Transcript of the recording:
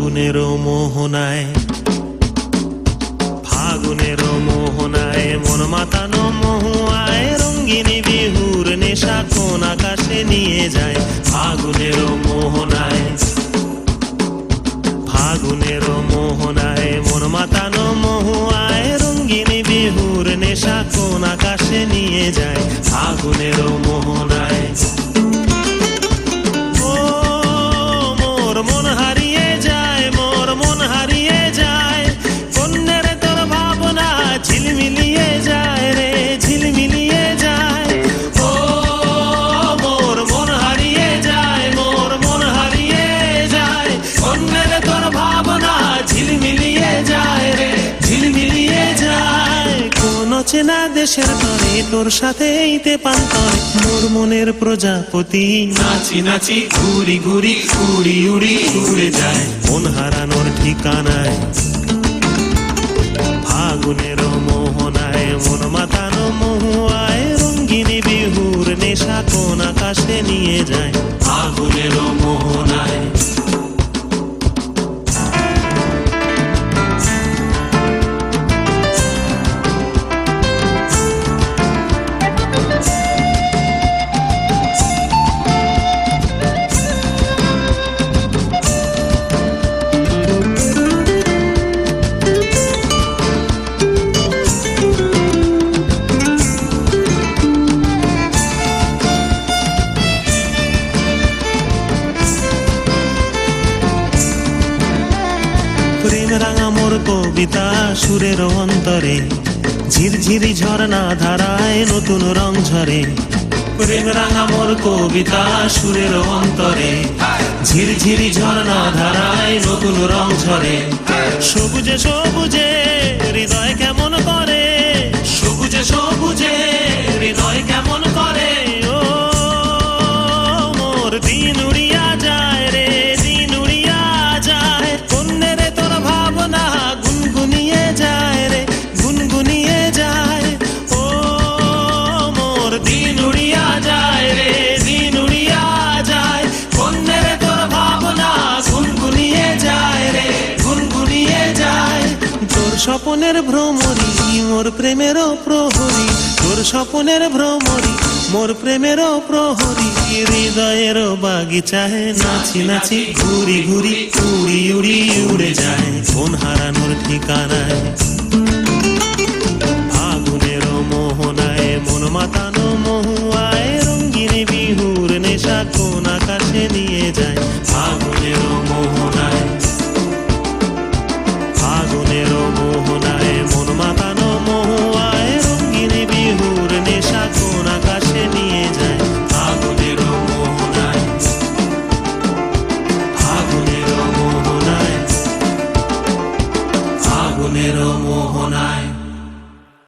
ফাগুনের মোহনায়, ফাগুনের মোহনায় মন মাতানো মহুয়ায় রঙ্গিনী বিহুর নেশা কোন আকাশে নিয়ে যায়। ফাগুনের মোহনায়, ফাগুনের মোহনায় মন মাতানো মহুয়ায় রঙ্গিনী বিহুর নেশা কোন আকাশে নিয়ে যায়। ফাগুনের মোহনায় মন হারিয়ে যায়, মোর মন হারিয়ে যায়, কন্যের তোর ভাবনা ঝিলমিলিয়ে যায় রে, ঝিলমিলিয়ে যায়। ও মোর মন হারিয়ে যায়, মোর মন হারিয়ে যায়, কন্যের তোর ভাবনা ঝিলমিলিয়ে যায় রে, ঝিলমিলিয়ে যায়। কোন চেনা দেশের তরে তোর সাথে এইতে পান্তরে মোর মনের প্রজাপতি নাচি নাচি ঘুরি ঘুরি উড়ি উড়ি উড়ে যায় মন হারানোর ঠিকানায়। ফাগুনের মোহনায় মন মাতানো মহুয়ায় রঙ্গিনী বিহুর নেশা কোন আকাশে নিয়ে যায়। ফাগুনের মোহনায় প্রেম রাঙা মোর কবিতা সুরের অন্তরে ঝিরঝিরি ঝর্ণা ধারায় নতুন রং ঝরে। প্রেম রাঙা মোর কবিতা সুরের অন্তরে ঝিরঝিরি ঝর্ণা ধারায় নতুন রং ঝরে। সবুজে সবুজে হৃদয় কেমন করে, সবুজে সবুজে হৃদয় কেমন করে। ও মোর দিন উড়িয়া যায় রে, দিন উড়িয়া যায়, কন্যের তোর ভাবনা গুনগুনিয়ে যায় রে, গুনগুনিয়ে যায়। ও মোর দিন উড়িয়া যায় রে, দিন উড়িয়া যায়, কন্যের তোর ভাবনা গুনগুনিয়ে যায় রে, গুনগুনিয়ে যায়। তোর স্বপনের ভ্রমরি মোর প্রেমেরও প্রহরী, তোর স্বপনের ভ্রমরি মোর প্রেমেরও প্রহরী। হৃদয়ের বাগিচায় নাচি নাচি ঘুরি ঘুরি উড়ি উড়ি উড়ে যায় কোন হারানোর ঠিকানায়। ফাগুনের মোহনায় মন মাতানো